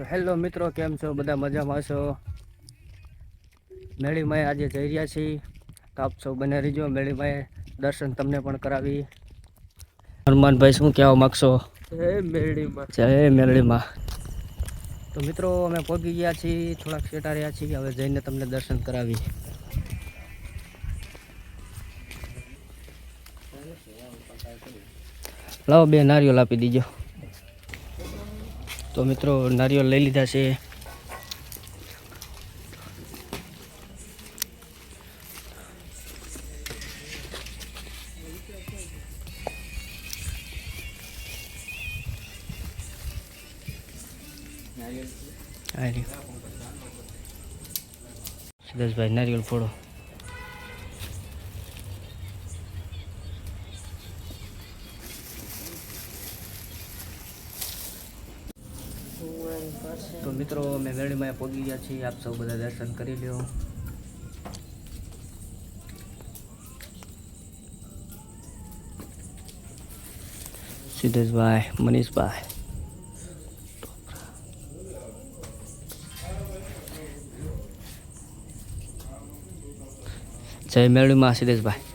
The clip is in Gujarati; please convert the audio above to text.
તો હેલો મિત્રો, કેમ છો? બધા મજામાં છો? મેળીમાં આજે જઈ રહ્યા છીએ, તો આપ સૌ બને રહીજો. મેળીમાં દર્શન તમને પણ કરાવી. હનુમાનભાઈ, શું કહેવા માગશો? જય મેરડીમાં. જય મેરડીમાં. તો મિત્રો, અમે પહોંચી ગયા છીએ, થોડાક સેટા રહ્યા છીએ. હવે જઈને તમને દર્શન કરાવી. લાવો, બે નારિયેળ આપી દીજો. તો મિત્રો, નારિયેળ લઈ લીધા છે. સિદ્ધેશભાઈ, નારિયેળ ફોડો. તો મિત્રો, અમે મેળીમાં પહોંચી ગયા છીએ. આપ સૌ બધા દર્શન કરી લ્યો. સિદ્ધેશભાઈ, મનીષભાઈ, જય મેળવીમાં. સિદ્ધેશભાઈ.